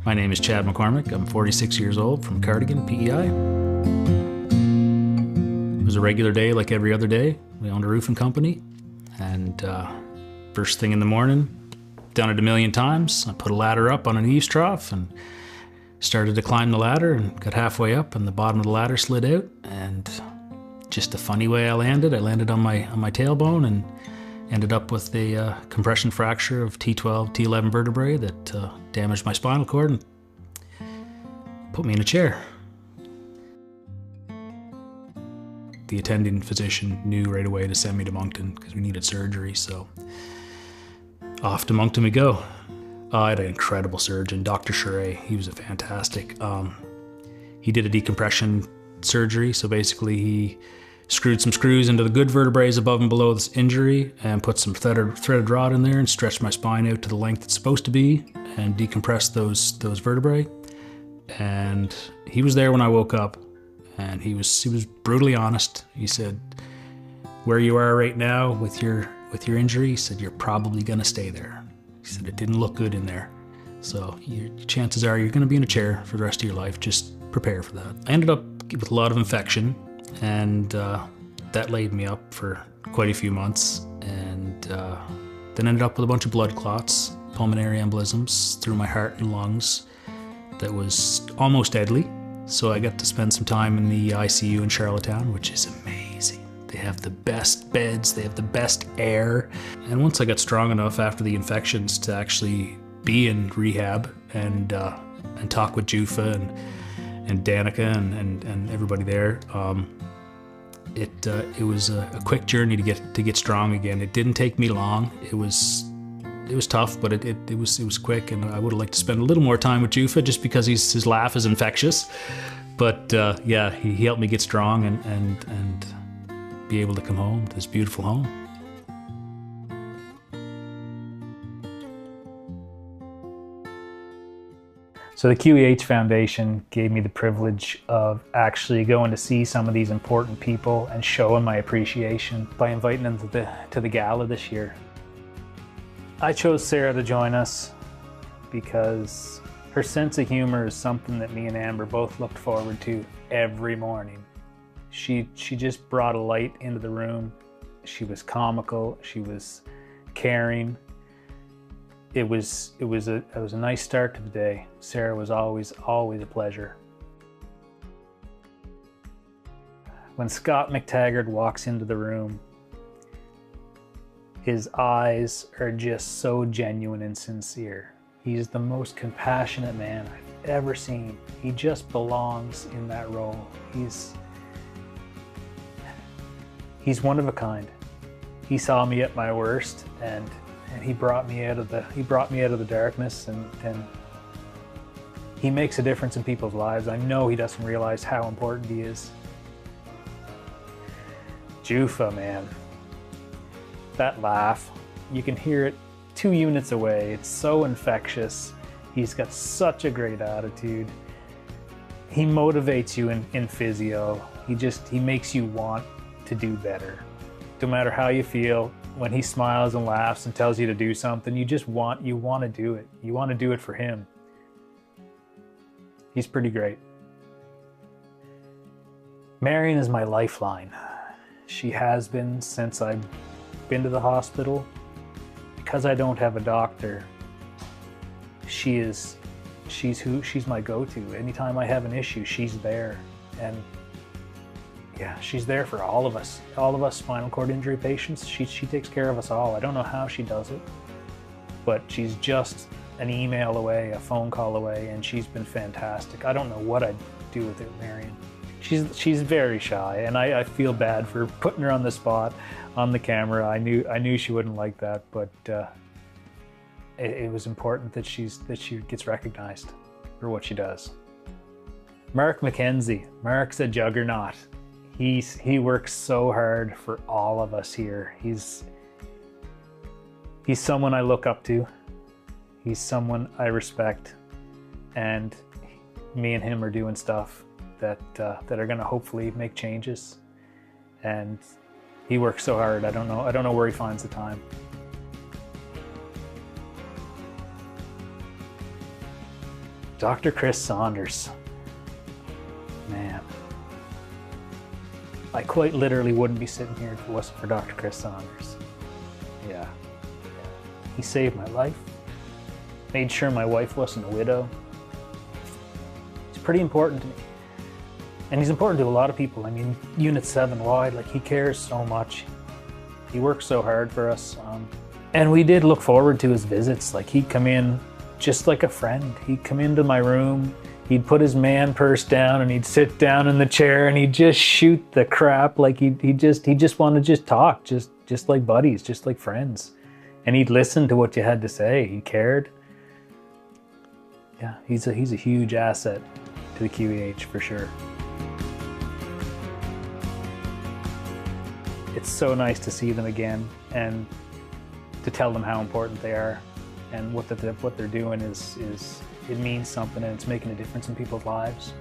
My name is Chad McCormick. I'm 46 years old from Cardigan, PEI. It was a regular day like every other day. We owned a roofing company, and first thing in the morning, done it a million times. I put a ladder up on an eaves trough and started to climb the ladder and got halfway up and the bottom of the ladder slid out, and just a funny way I landed on my tailbone and ended up with a compression fracture of T12, T11 vertebrae that damaged my spinal cord and put me in a chair. The attending physician knew right away to send me to Moncton because we needed surgery, so off to Moncton we go. I had an incredible surgeon, Dr. Sherray. He was a fantastic. He did a decompression surgery, so basically he screwed some screws into the good vertebrae above and below this injury and put some threaded rod in there and stretched my spine out to the length it's supposed to be and decompressed those vertebrae. And he was there when I woke up, and he was brutally honest. He said, "Where you are right now with your injury," he said, "you're probably gonna stay there." He said, "It didn't look good in there. So your chances are you're gonna be in a chair for the rest of your life. Just prepare for that." I ended up with a lot of infection, and that laid me up for quite a few months, and then ended up with a bunch of blood clots, pulmonary embolisms through my heart and lungs that was almost deadly. So I got to spend some time in the ICU in Charlottetown, which is amazing. They have the best beds, they have the best air. And once I got strong enough after the infections to actually be in rehab and talk with Jufa and Danica and everybody there, it was a quick journey to get strong again. It didn't take me long. It was tough, but it was quick, and I would have liked to spend a little more time with Jufa just because his laugh is infectious. But yeah, he helped me get strong and be able to come home to this beautiful home. So the QEH Foundation gave me the privilege of actually going to see some of these important people and showing my appreciation by inviting them to the Gala this year. I chose Sarah to join us because her sense of humor is something that me and Amber both looked forward to every morning. She just brought a light into the room. She was comical, she was caring. It was a nice start to the day. Sarah was always a pleasure. When Scott McTaggart walks into the room, his eyes are just so genuine and sincere. He's the most compassionate man I've ever seen. He just belongs in that role. He's one of a kind. He saw me at my worst, and he brought me out of the darkness, and he makes a difference in people's lives. I know he doesn't realize how important he is. Jufa, man. That laugh, you can hear it 2 units away. It's so infectious. He's got such a great attitude. He motivates you in physio. He makes you want to do better. No matter how you feel, when he smiles and laughs and tells you to do something, you want to do it. You want to do it for him. He's pretty great. Marion is my lifeline. She has been since I've been to the hospital. Because I don't have a doctor, she's my go-to. Anytime I have an issue, she's there. And yeah, she's there for all of us spinal cord injury patients. She takes care of us all. I don't know how she does it, but she's just an email away, a phone call away, and she's been fantastic. I don't know what I'd do without Marion. She's very shy, and I feel bad for putting her on the spot on the camera. I knew she wouldn't like that, but it was important that she gets recognized for what she does. Mark McKenzie. Mark's a juggernaut. He works so hard for all of us here. He's someone I look up to. He's someone I respect, and me and him are doing stuff that are going to hopefully make changes. And he works so hard. I don't know where he finds the time. Dr. Chris Saunders. Man. I quite literally wouldn't be sitting here if it wasn't for Dr. Chris Saunders. Yeah. He saved my life. Made sure my wife wasn't a widow. He's pretty important to me. And he's important to a lot of people. I mean, Unit 7 wide, like, he cares so much. He works so hard for us. And we did look forward to his visits. Like, he'd come in just like a friend. He'd come into my room, he'd put his man purse down and he'd sit down in the chair and he'd just shoot the crap. Like, he just want to just talk, just like buddies, just like friends. And he'd listen to what you had to say. He cared. Yeah, he's a huge asset to the QEH for sure. It's so nice to see them again and to tell them how important they are, and what they're doing is it means something, and it's making a difference in people's lives.